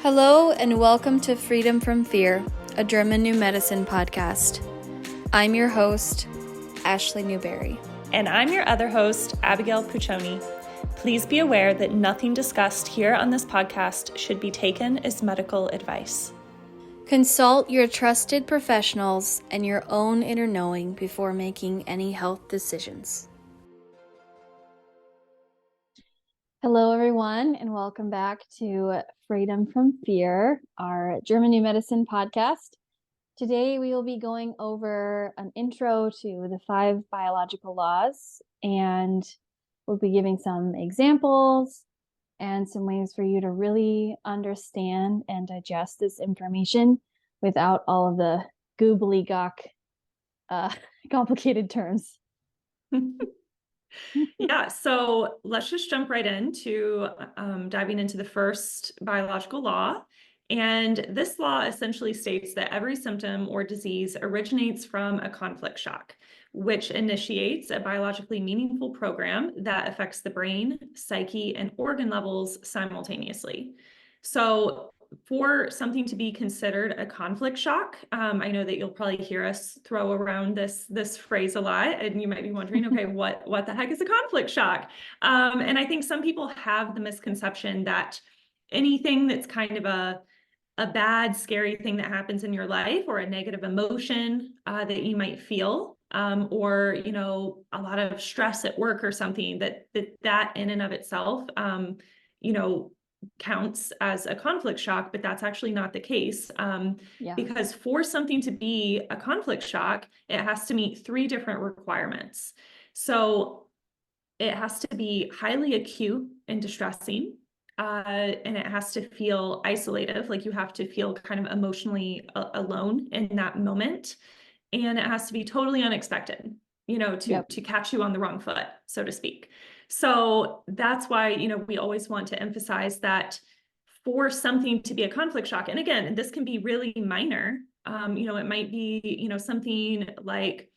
Hello and welcome to Freedom from Fear, a German New Medicine podcast. I'm your host, Ashlee Newberry. And I'm your other host, Abigail Puccioni. Please be aware that nothing discussed here on this podcast should be taken as medical advice. Consult your trusted professionals and your own inner knowing before making any health decisions. Hello, everyone, and welcome back to Freedom from Fear, our German New Medicine podcast. Today, we will be going over an intro to the 5 biological laws, and we'll be giving some examples and some ways for you to really understand and digest this information without all of the gobbledygook, complicated terms. Yeah, so let's just jump right into diving into the first biological law. And this law essentially states that every symptom or disease originates from a conflict shock, which initiates a biologically meaningful program that affects the brain, psyche, and organ levels simultaneously. So for something to be considered a conflict shock, I know that you'll probably hear us throw around this phrase a lot, and you might be wondering, okay, what the heck is a conflict shock? And I think some people have the misconception that anything that's kind of a bad, scary thing that happens in your life, or a negative emotion that you might feel, or a lot of stress at work or something, that in and of itself, counts as a conflict shock, but that's actually not the case. Because for something to be a conflict shock, it has to meet 3 different requirements. So it has to be highly acute and distressing, and it has to feel isolative, like you have to feel kind of emotionally alone in that moment, and it has to be totally unexpected, to catch you on the wrong foot, so to speak. So that's why, we always want to emphasize that for something to be a conflict shock, and again, this can be really minor. It might be, something like,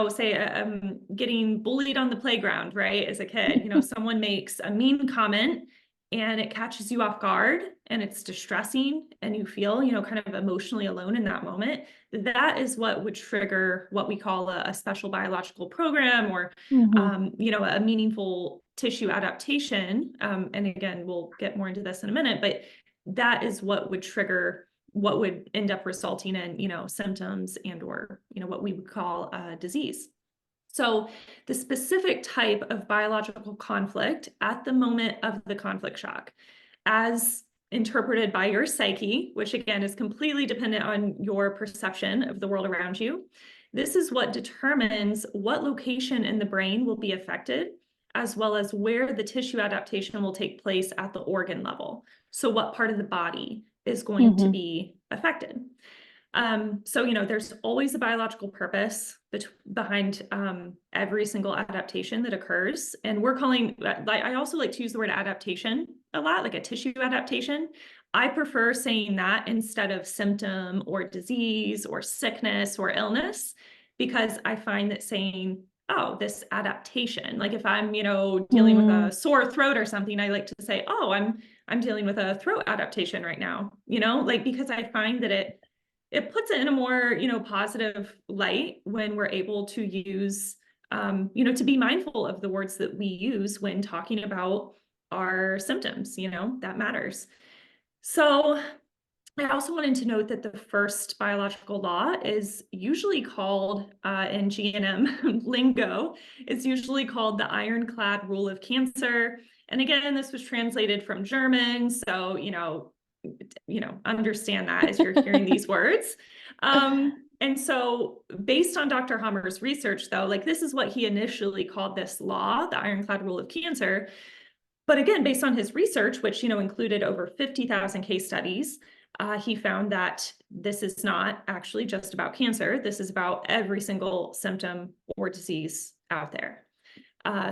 say getting bullied on the playground, right? As a kid, someone makes a mean comment and it catches you off guard and it's distressing and you feel, kind of emotionally alone in that moment. That is what would trigger what we call a special biological program, or, a meaningful tissue adaptation. And again, we'll get more into this in a minute, but that is what would trigger what would end up resulting in, symptoms and, or, what we would call a disease. So the specific type of biological conflict at the moment of the conflict shock, as interpreted by your psyche, which again is completely dependent on your perception of the world around you, this is what determines what location in the brain will be affected, as well as where the tissue adaptation will take place at the organ level. So what part of the body is going to be affected. So, there's always a biological purpose behind every single adaptation that occurs. And we're calling, I also like to use the word adaptation a lot, like a tissue adaptation. I prefer saying that instead of symptom or disease or sickness or illness, because I find that saying, oh, this adaptation, like if I'm, dealing with a sore throat or something, I like to say, oh, I'm dealing with a throat adaptation right now, because I find that it puts it in a more, positive light when we're able to use, to be mindful of the words that we use when talking about our symptoms, that matters. So I also wanted to note that the first biological law is usually called, in GNM lingo, it's usually called the ironclad rule of cancer. And again, this was translated from German. So, understand that as you're hearing these words. And so based on Dr. Hammer's research, though, this is what he initially called this law, the ironclad rule of cancer. But again, based on his research, which, included over 50,000 case studies, he found that this is not actually just about cancer. This is about every single symptom or disease out there.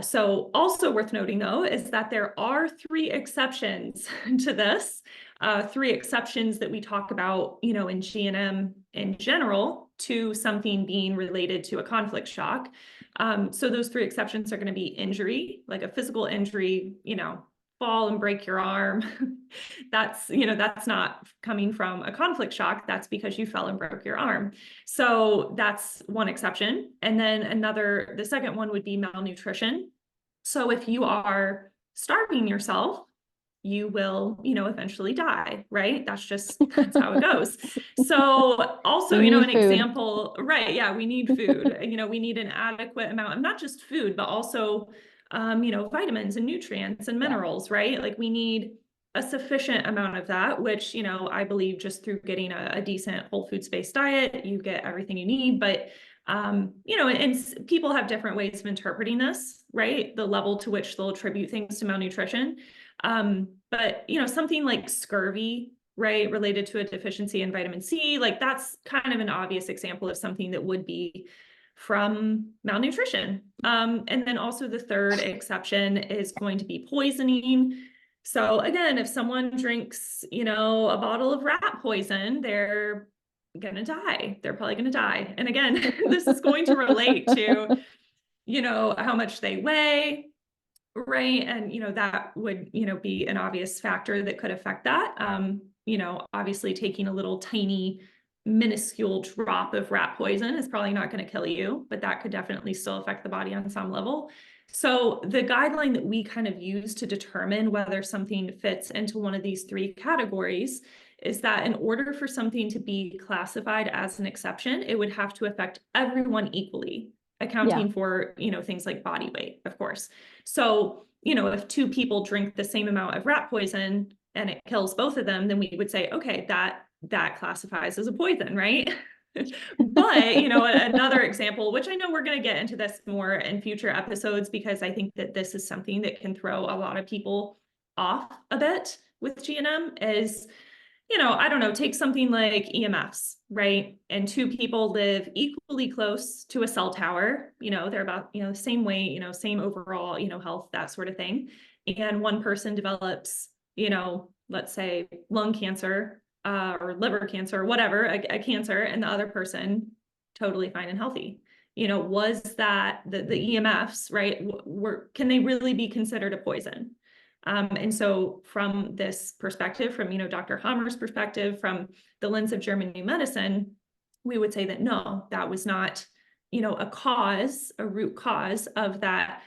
So also worth noting, though, is that there are 3 exceptions to this, 3 exceptions that we talk about, in GNM in general to something being related to a conflict shock. So those 3 exceptions are going to be injury, like a physical injury, fall and break your arm, that's not coming from a conflict shock. That's because you fell and broke your arm. So that's one exception. And then the second one would be malnutrition. So if you are starving yourself, you will, eventually die, right? That's how it goes. So also, an food. example, right? Yeah, we need food. We need an adequate amount of not just food, but also, vitamins and nutrients and minerals, right? Like we need a sufficient amount of that, which, I believe just through getting a decent whole foods-based diet, you get everything you need. But and people have different ways of interpreting this, right? The level to which they'll attribute things to malnutrition. But something like scurvy, right, related to a deficiency in vitamin C, like that's kind of an obvious example of something that would be from malnutrition. And then also the third exception is going to be poisoning. So again, if someone drinks, a bottle of rat poison, they're gonna die. They're probably gonna die. And again, this is going to relate to, how much they weigh, right? And, that would, be an obvious factor that could affect that. Obviously taking a little tiny minuscule drop of rat poison is probably not going to kill you, but that could definitely still affect the body on some level. So the guideline that we kind of use to determine whether something fits into one of these three categories is that in order for something to be classified as an exception, it would have to affect everyone equally, accounting for, things like body weight, of course. So, if two people drink the same amount of rat poison and it kills both of them, then we would say, okay, that classifies as a poison, right? But, another example, which I know we're going to get into this more in future episodes, because I think that this is something that can throw a lot of people off a bit with G&M is, I don't know, take something like EMFs, right? And two people live equally close to a cell tower, they're about, the same weight, same overall, health, that sort of thing. And one person develops, let's say lung cancer, or liver cancer, or whatever, a cancer, and the other person totally fine and healthy. Was that the EMFs, right? Can they really be considered a poison? And so from this perspective, from, Dr. Hammer's perspective, from the lens of German New Medicine, we would say that no, that was not, a root cause of that,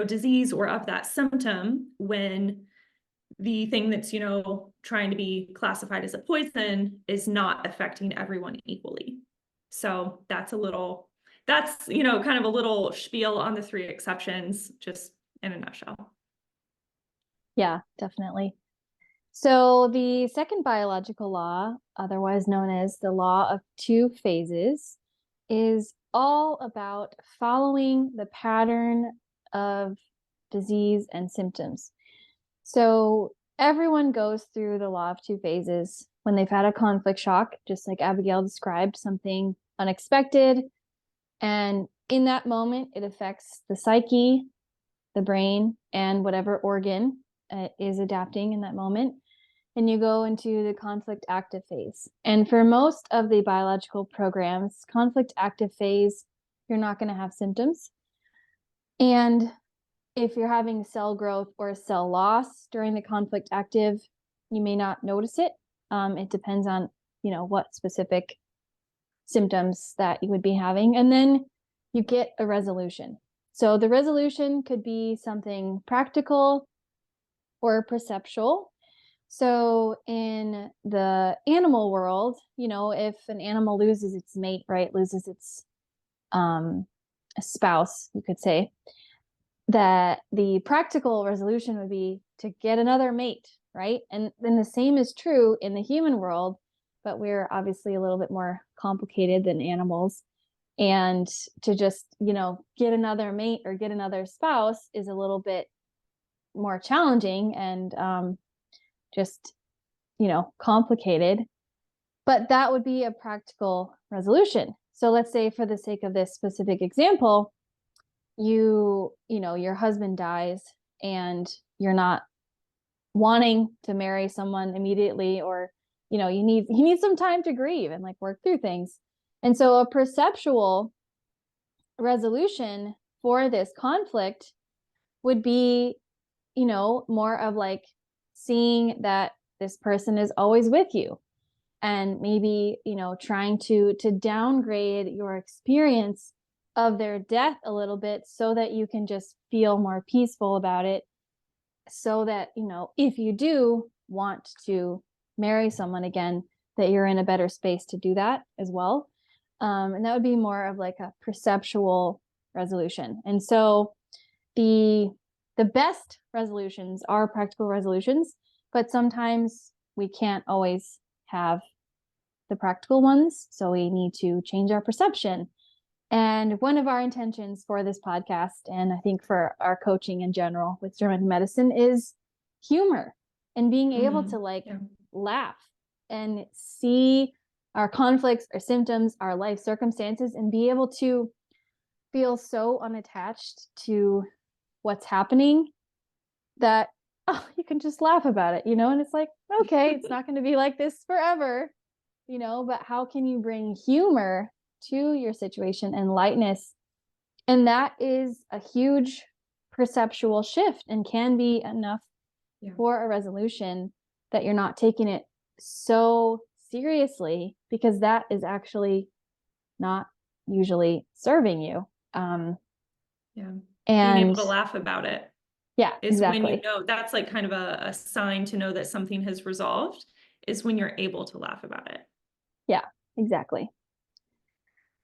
disease or of that symptom, when the thing that's, trying to be classified as a poison is not affecting everyone equally. So that's kind of a little spiel on the three exceptions, just in a nutshell. Yeah, definitely. So the second biological law, otherwise known as the law of two phases, is all about following the pattern of disease and symptoms. So everyone goes through the law of two phases when they've had a conflict shock, just like Abigail described, something unexpected. And in that moment, it affects the psyche, the brain, and whatever organ is adapting in that moment. And you go into the conflict active phase. And for most of the biological programs, conflict active phase, you're not going to have symptoms. And if you're having cell growth or cell loss during the conflict active, you may not notice it. It depends on, what specific symptoms that you would be having. And then you get a resolution. So the resolution could be something practical or perceptual. So in the animal world, if an animal loses its mate, right, loses its spouse, you could say, that the practical resolution would be to get another mate, right? And then the same is true in the human world, but we're obviously a little bit more complicated than animals. And to just, get another mate or get another spouse is a little bit more challenging and just, complicated. But that would be a practical resolution. So let's say, for the sake of this specific example, your husband dies and you're not wanting to marry someone immediately, or, you need some time to grieve and work through things. And so a perceptual resolution for this conflict would be, more of like seeing that this person is always with you, and maybe, trying to downgrade your experience of their death a little bit so that you can just feel more peaceful about it, so that, if you do want to marry someone again, that you're in a better space to do that as well. And that would be more of like a perceptual resolution. And so the best resolutions are practical resolutions, but sometimes we can't always have the practical ones. So we need to change our perception. And one of our intentions for this podcast, and I think for our coaching in general with German medicine, is humor and being able to laugh and see our conflicts, our symptoms, our life circumstances, and be able to feel so unattached to what's happening that you can just laugh about it, and it's like, okay, it's not going to be like this forever, but how can you bring humor to your situation and lightness? And that is a huge perceptual shift and can be enough for a resolution, that you're not taking it so seriously, because that is actually not usually serving you. And being able to laugh about it. Yeah, is exactly. when that's like kind of a sign to know that something has resolved, is when you're able to laugh about it. Yeah, exactly.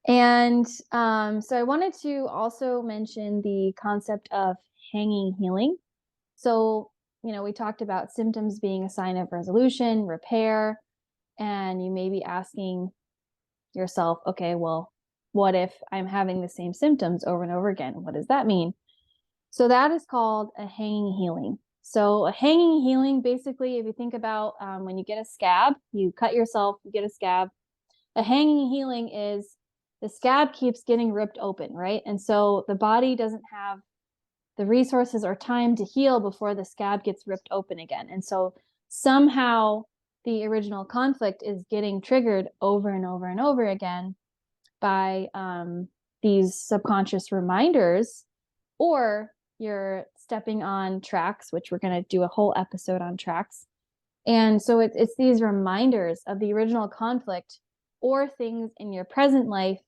And so I wanted to also mention the concept of hanging healing. So, we talked about symptoms being a sign of resolution, repair, and you may be asking yourself, okay, well, what if I'm having the same symptoms over and over again? What does that mean? So that is called a hanging healing. So a hanging healing, basically, if you think about when you get a scab, you cut yourself, you get a scab. A hanging healing is the scab keeps getting ripped open, right? And so the body doesn't have the resources or time to heal before the scab gets ripped open again. And so somehow the original conflict is getting triggered over and over and over again by these subconscious reminders, or you're stepping on tracks, which we're going to do a whole episode on tracks. And so it's these reminders of the original conflict or things in your present life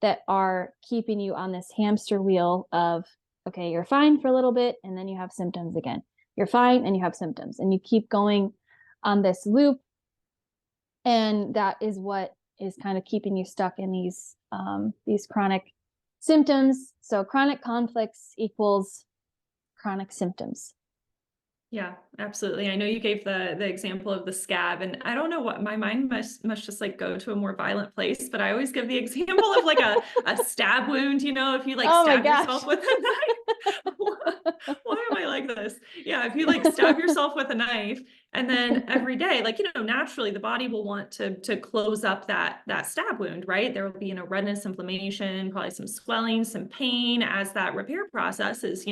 that are keeping you on this hamster wheel of, okay, you're fine for a little bit, and then you have symptoms again. You're fine, and you have symptoms, and you keep going on this loop. And that is what is kind of keeping you stuck in these chronic symptoms. So chronic conflicts equals chronic symptoms. Yeah, absolutely. I know you gave the example of the scab, and I don't know what, my mind must just like go to a more violent place, but I always give the example of like a stab wound, if you like stab yourself with a knife. Why am I like this? Yeah, if you like stab yourself with a knife, and then every day, like, naturally the body will want to close up that stab wound, right? There will be, redness, inflammation, probably some swelling, some pain as that repair process is,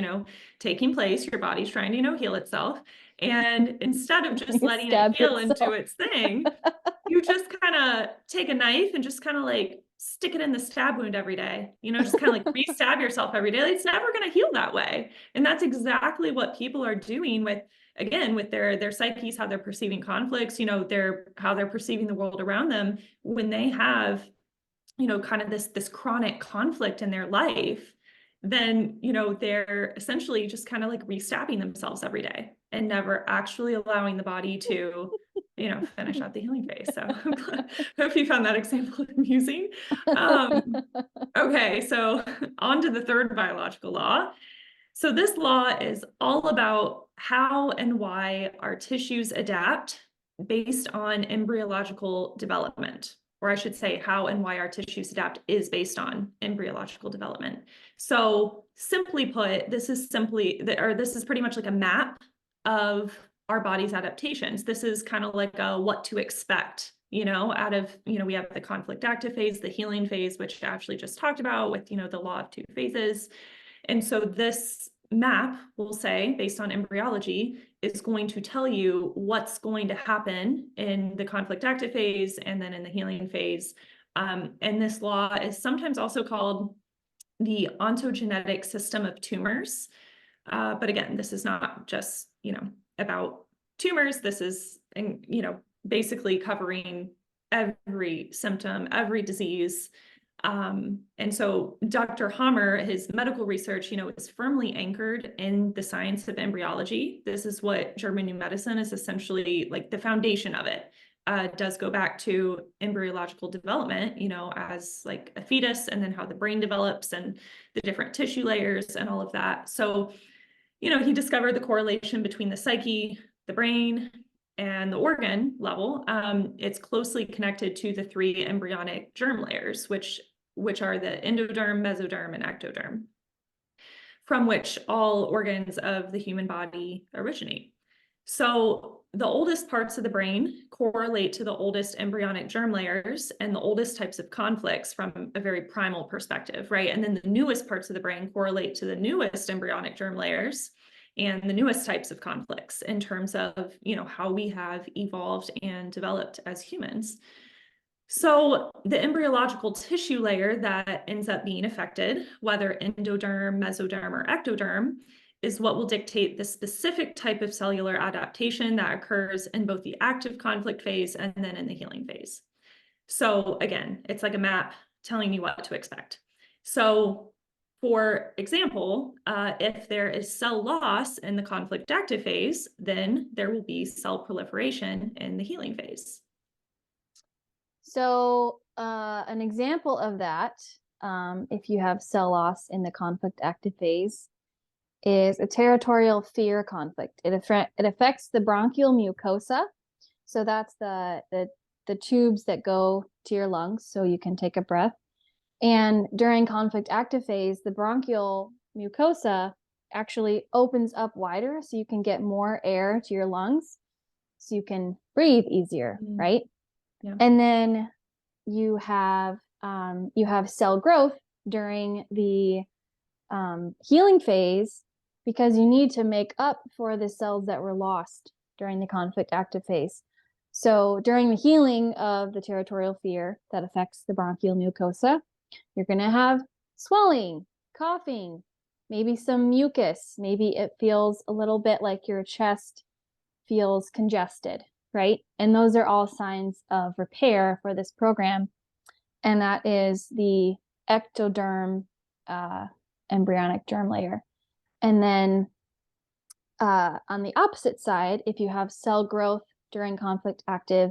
taking place. Your body's trying to, heal itself. And instead of just letting it heal and do its thing, you just kind of take a knife and just kind of like stick it in the stab wound every day, just kind of like re-stab yourself every day. It's never going to heal that way. And that's exactly what people are doing with, again, with their psyches, how they're perceiving conflicts, how they're perceiving the world around them when they have, kind of this chronic conflict in their life. Then, they're essentially just kind of like re-stabbing themselves every day and never actually allowing the body to, finish out the healing phase. So I hope you found that example amusing. Okay, so on to the third biological law. So this law is all about how and why our tissues adapt based on embryological development. Or I should say, how and why our tissues adapt is based on embryological development. So simply put, this is pretty much like a map of our body's adaptations. This is kind of like a what to expect, out of, we have the conflict active phase, the healing phase, which Ashlee just talked about with, the law of two phases. And so this map, we'll say, based on embryology, is going to tell you what's going to happen in the conflict active phase and then in the healing phase. And this law is sometimes also called the ontogenetic system of tumors. But again, this is not just, about tumors. This is, basically covering every symptom, every disease. And so Dr. Hammer, his medical research, is firmly anchored in the science of embryology. This is what German New Medicine is essentially like the foundation of it. Does go back to embryological development, as like a fetus, and then how the brain develops and the different tissue layers and all of that. So, he discovered the correlation between the psyche, the brain, and the organ level. It's closely connected to the 3 embryonic germ layers, which are the endoderm, mesoderm, and ectoderm, from which all organs of the human body originate. So the oldest parts of the brain correlate to the oldest embryonic germ layers and the oldest types of conflicts from a very primal perspective, right? And then the newest parts of the brain correlate to the newest embryonic germ layers and the newest types of conflicts in terms of, how we have evolved and developed as humans. So the embryological tissue layer that ends up being affected, whether endoderm, mesoderm, or ectoderm, is what will dictate the specific type of cellular adaptation that occurs in both the active conflict phase and then in the healing phase. So again, it's like a map telling you what to expect. So for example, if there is cell loss in the conflict active phase, then there will be cell proliferation in the healing phase. So an example of that, if you have cell loss in the conflict active phase, is a territorial fear conflict. It affects the bronchial mucosa. So that's the tubes that go to your lungs so you can take a breath. And during conflict active phase, the bronchial mucosa actually opens up wider so you can get more air to your lungs so you can breathe easier, right? Yeah. And then you have cell growth during the healing phase, because you need to make up for the cells that were lost during the conflict active phase. So during the healing of the territorial fear that affects the bronchial mucosa, you're going to have swelling, coughing, maybe some mucus. Maybe it feels a little bit like your chest feels congested, right? And those are all signs of repair for this program. And that is the ectoderm embryonic germ layer. And then on the opposite side, if you have cell growth during conflict active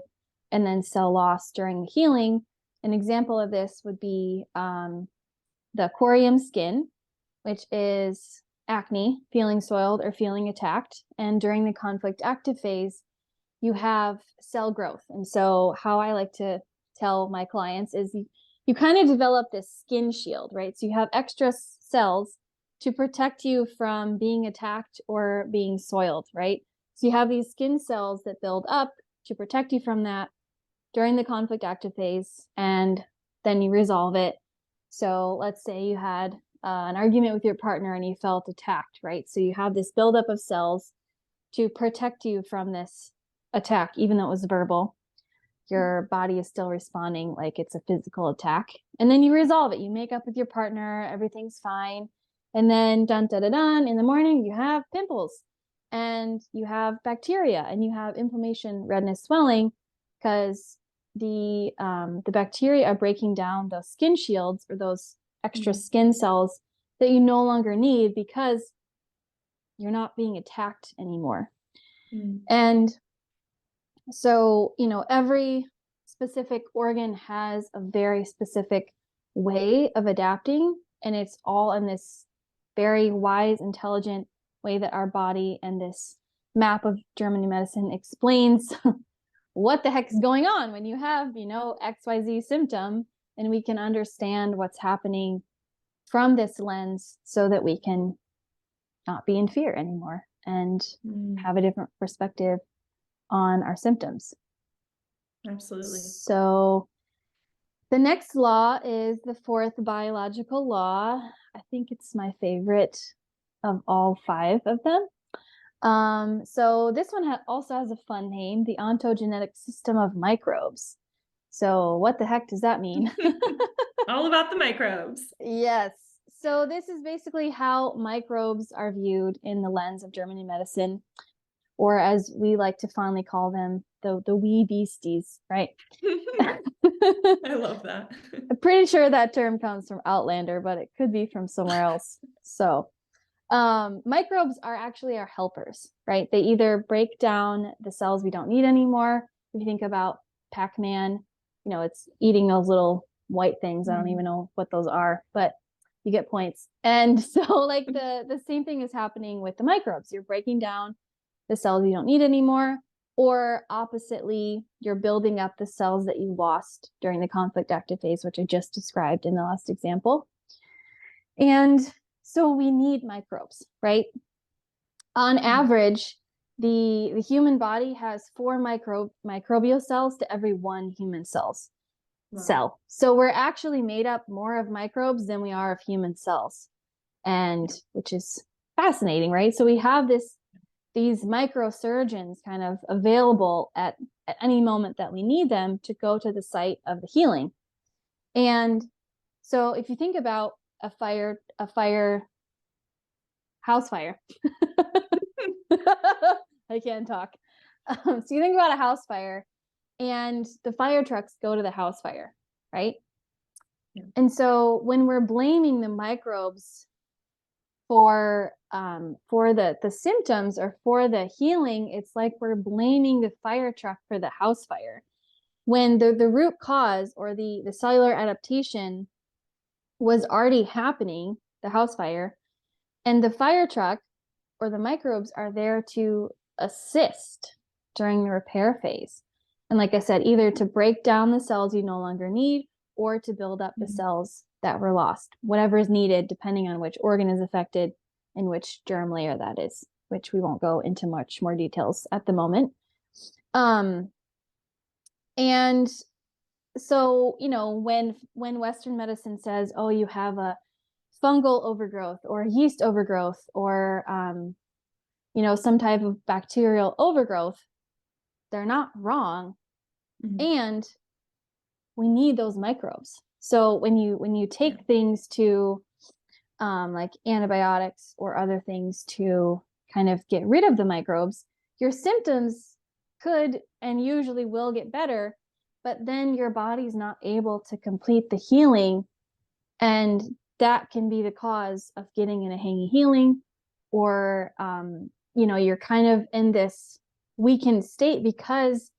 and then cell loss during the healing, an example of this would be the corium skin, which is acne, feeling soiled or feeling attacked. And during the conflict active phase, you have cell growth. And so how I like to tell my clients is you kind of develop this skin shield, right? So you have extra cells to protect you from being attacked or being soiled, right? So you have these skin cells that build up to protect you from that during the conflict active phase, and then you resolve it. So let's say you had an argument with your partner and you felt attacked, right? So you have this buildup of cells to protect you from this attack, even though it was verbal. Your body is still responding like it's a physical attack. And then you resolve it. You make up with your partner, everything's fine. And then dun dun dun dun, in the morning, you have pimples and you have bacteria and you have inflammation, redness, swelling, because the bacteria are breaking down those skin shields or those extra skin cells that you no longer need because you're not being attacked anymore. And so, every specific organ has a very specific way of adapting, and it's all in this very wise, intelligent way that our body and this map of German New Medicine explains what the heck is going on when you have, XYZ symptom, and we can understand what's happening from this lens so that we can not be in fear anymore and have a different perspective on our symptoms. Absolutely. So the next law is the 4th biological law. I think it's my favorite of all 5 of them. So this one also has a fun name, the ontogenetic system of microbes. So what the heck does that mean? All about the microbes. Yes. So this is basically how microbes are viewed in the lens of German New Medicine, or as we like to fondly call them, the wee beasties, right? I love that. I'm pretty sure that term comes from Outlander, but it could be from somewhere else. So microbes are actually our helpers, right? They either break down the cells we don't need anymore. If you think about Pac-Man, it's eating those little white things. I don't even know what those are, but you get points. And so like the same thing is happening with the microbes. You're breaking down the cells you don't need anymore, or oppositely, you're building up the cells that you lost during the conflict active phase, which I just described in the last example. And so we need microbes, right? On average, the human body has 4 microbial cells to every 1 human cell. So we're actually made up more of microbes than we are of human cells, and which is fascinating, right? So we have these microsurgeons kind of available at any moment that we need them to go to the site of the healing. And so if you think about a house fire, I can't talk. So you think about a house fire, and the fire trucks go to the house fire, right? Yeah. And so when we're blaming the microbes for the symptoms or for the healing, it's like we're blaming the fire truck for the house fire, when the root cause or the cellular adaptation was already happening, the house fire, and the fire truck or the microbes are there to assist during the repair phase. And like I said, either to break down the cells you no longer need, or to build up the cells that were lost, whatever is needed, depending on which organ is affected and which germ layer that is, which we won't go into much more details at the moment. And so, when Western medicine says, oh, you have a fungal overgrowth or yeast overgrowth or, some type of bacterial overgrowth, they're not wrong. And we need those microbes. So when you take things to like antibiotics or other things to kind of get rid of the microbes, your symptoms could and usually will get better, but then your body's not able to complete the healing, and that can be the cause of getting in a hanging healing, or you're kind of in this weakened state because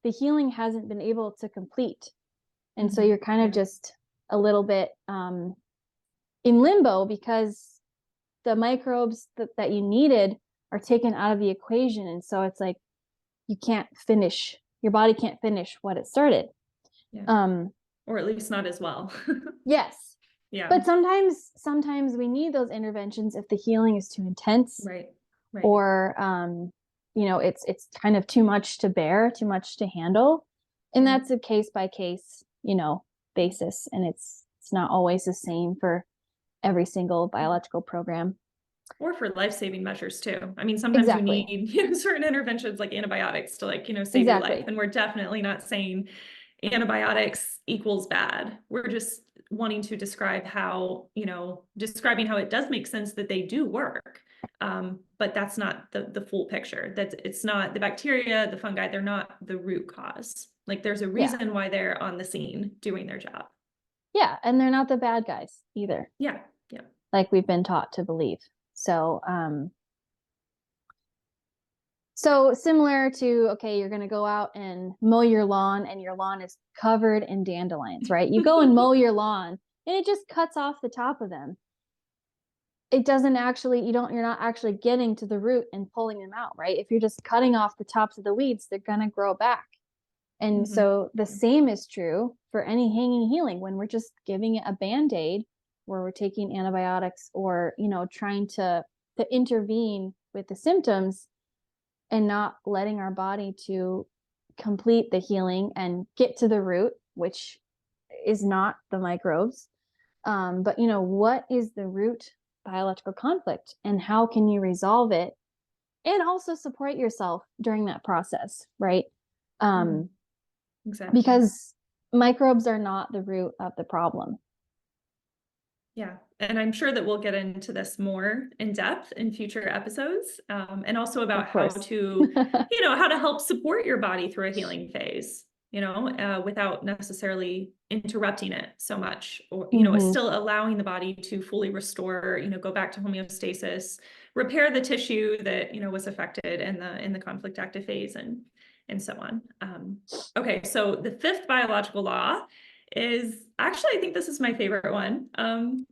the healing hasn't been able to complete. And so you're kind of just a little bit in limbo because the microbes that you needed are taken out of the equation. And so it's like your body can't finish what it started. Or at least not as well. Yes. Yeah. But sometimes we need those interventions if the healing is too intense. Right. Or it's kind of too much to bear, too much to handle. And that's a case by case, basis. And it's not always the same for every single biological program. Or for life-saving measures too. I mean, sometimes you need certain interventions like antibiotics to save your life. And we're definitely not saying antibiotics equals bad. We're just wanting to describe how, describing how it does make sense that they do work. But that's not the full picture. It's not the bacteria, the fungi, they're not the root cause. Like there's a reason why they're on the scene doing their job. Yeah. And they're not the bad guys either. Yeah. Like we've been taught to believe. So, so similar to, okay, you're going to go out and mow your lawn and your lawn is covered in dandelions, right? You go and mow your lawn and it just cuts off the top of them. It doesn't actually, you're not actually getting to the root and pulling them out, right? If you're just cutting off the tops of the weeds, they're going to grow back. And so the same is true for any hanging healing when we're just giving it a Band-Aid, where we're taking antibiotics or, trying to intervene with the symptoms and not letting our body to complete the healing and get to the root, which is not the microbes. But, what is the root biological conflict and how can you resolve it and also support yourself during that process, right? Exactly. Because microbes are not the root of the problem. Yeah. And I'm sure that we'll get into this more in depth in future episodes, and also about Of how course. to, how to help support your body through a healing phase, without necessarily interrupting it so much, or, it's Hmm. still allowing the body to fully restore, go back to homeostasis, repair the tissue that, was affected in the conflict active phase, and so on. Okay. So the fifth biological law is actually, I think this is my favorite one.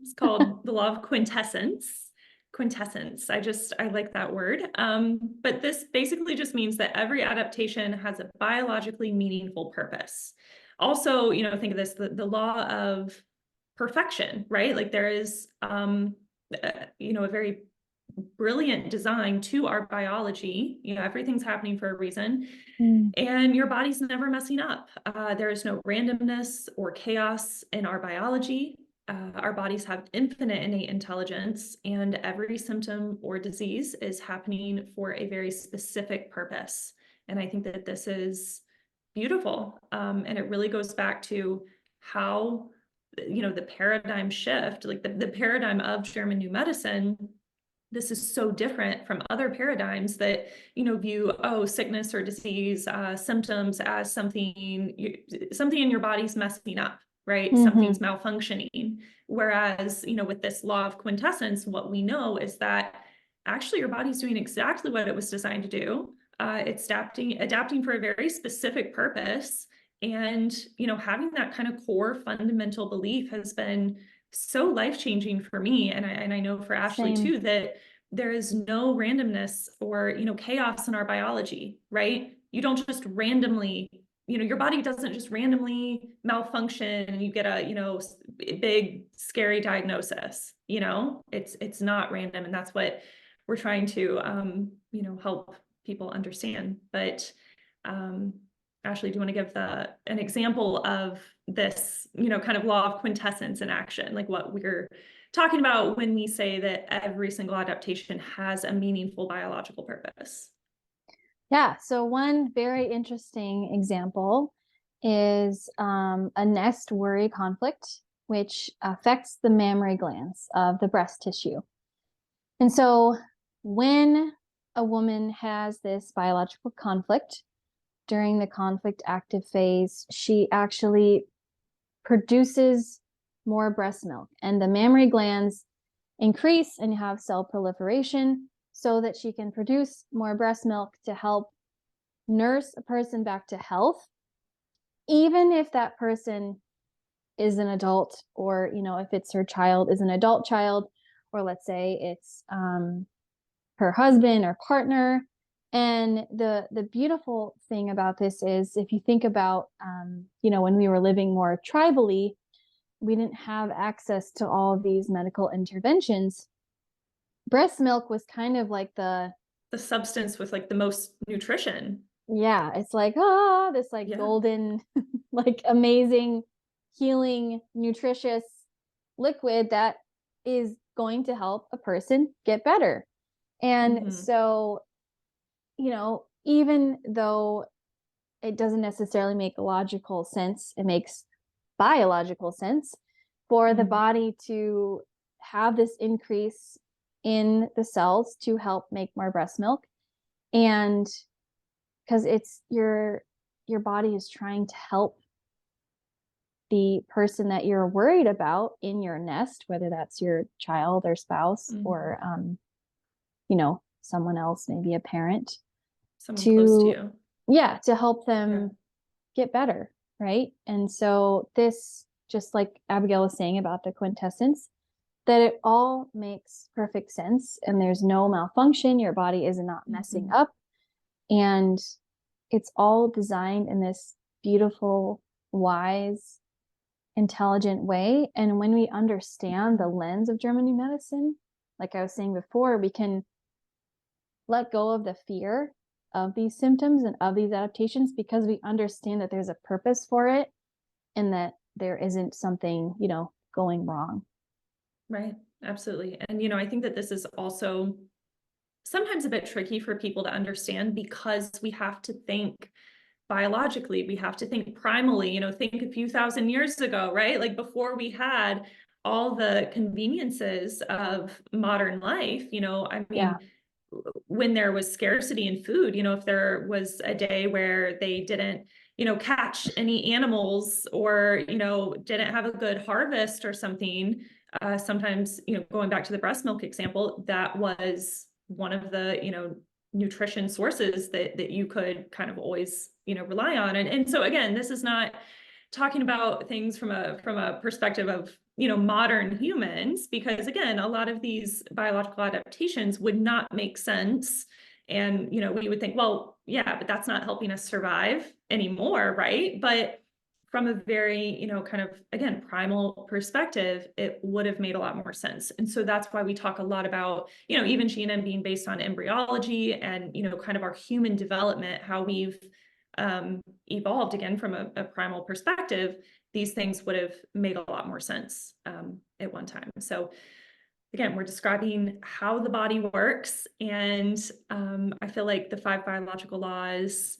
It's called the law of quintessence. Quintessence. I like that word. But this basically just means that every adaptation has a biologically meaningful purpose. Also, think of this, the law of perfection, right? Like there is, a very brilliant design to our biology. Everything's happening for a reason. Mm. And your body's never messing up. There is no randomness or chaos in our biology. Our bodies have infinite innate intelligence, and every symptom or disease is happening for a very specific purpose. And I think that this is beautiful. And it really goes back to how, the paradigm shift, like the paradigm of German new medicine. This is so different from other paradigms that, view, sickness or disease, symptoms as something in your body's messing up, right? Hmm. Something's malfunctioning. Whereas, with this law of quintessence, what we know is that actually your body's doing exactly what it was designed to do. It's adapting for a very specific purpose. And, having that kind of core fundamental belief has been so life-changing for me. And I know for Ashlee Same. too, that there is no randomness or, chaos in our biology, right? You don't just randomly, your body doesn't just randomly malfunction and you get a, big scary diagnosis. It's not random. And that's what we're trying to, help people understand. But, Ashlee, do you want to give an example of this, kind of law of quintessence in action, like what we're talking about when we say that every single adaptation has a meaningful biological purpose? Yeah. So one very interesting example is a nest worry conflict, which affects the mammary glands of the breast tissue. And so when a woman has this biological conflict, during the conflict active phase, she actually produces more breast milk, and the mammary glands increase and you have cell proliferation so that she can produce more breast milk to help nurse a person back to health, even if that person is an adult, or if it's her child is an adult child, or let's say it's her husband or partner. And the beautiful thing about this is, if you think about when we were living more tribally, we didn't have access to all of these medical interventions. Breast milk was kind of like the substance with like the most nutrition. Yeah, it's like, this like Yeah. golden, like amazing, healing, nutritious liquid that is going to help a person get better. And so, even though it doesn't necessarily make logical sense, it makes biological sense for the body to have this increase in the cells to help make more breast milk. And because it's your body is trying to help the person that you're worried about in your nest, whether that's your child or spouse, or someone else, maybe a parent, Someone close to to you. to help them get better, right? And so this, just like Abigail was saying about the quintessence, that it all makes perfect sense and there's no malfunction, your body is not messing up, and it's all designed in this beautiful, wise, intelligent way. And when we understand the lens of German new medicine, like I was saying before, we can let go of the fear of these symptoms and of these adaptations, because we understand that there's a purpose for it and that there isn't something, going wrong. Right. Absolutely. And, I think that this is also sometimes a bit tricky for people to understand, because we have to think biologically, we have to think primally, think a few thousand years ago, right? Like before we had all the conveniences of modern life, when there was scarcity in food, if there was a day where they didn't, catch any animals or, didn't have a good harvest or something, sometimes, going back to the breast milk example, that was one of the, nutrition sources that you could kind of always, rely on. And so again, this is not talking about things from a perspective of, modern humans, because again, a lot of these biological adaptations would not make sense. And, we would think, well, yeah, but that's not helping us survive anymore, right? But from a very, kind of, again, primal perspective, it would have made a lot more sense. And so that's why we talk a lot about, even GNM being based on embryology and, kind of our human development, how we've evolved again from a primal perspective. These things would have made a lot more sense at one time. So again, we're describing how the body works. And I feel like the 5 biological laws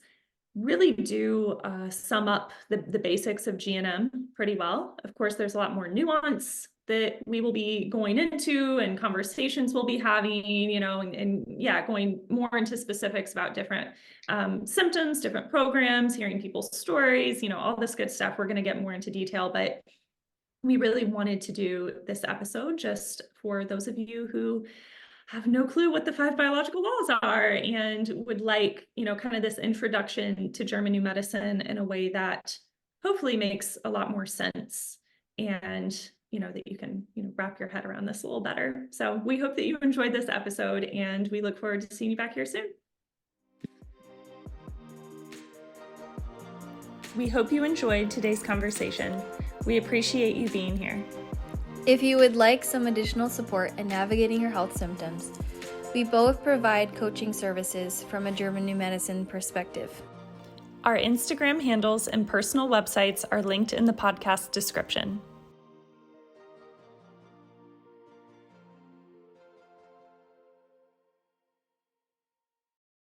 really do sum up the basics of GNM pretty well. Of course, there's a lot more nuance that we will be going into and conversations we'll be having, and yeah, going more into specifics about different symptoms, different programs, hearing people's stories, all this good stuff. We're going to get more into detail, but we really wanted to do this episode just for those of you who have no clue what the 5 biological laws are and would like, kind of this introduction to German new medicine in a way that hopefully makes a lot more sense, and, that you can, wrap your head around this a little better. So we hope that you enjoyed this episode, and we look forward to seeing you back here soon. We hope you enjoyed today's conversation. We appreciate you being here. If you would like some additional support in navigating your health symptoms, we both provide coaching services from a German new medicine perspective. Our Instagram handles and personal websites are linked in the podcast description.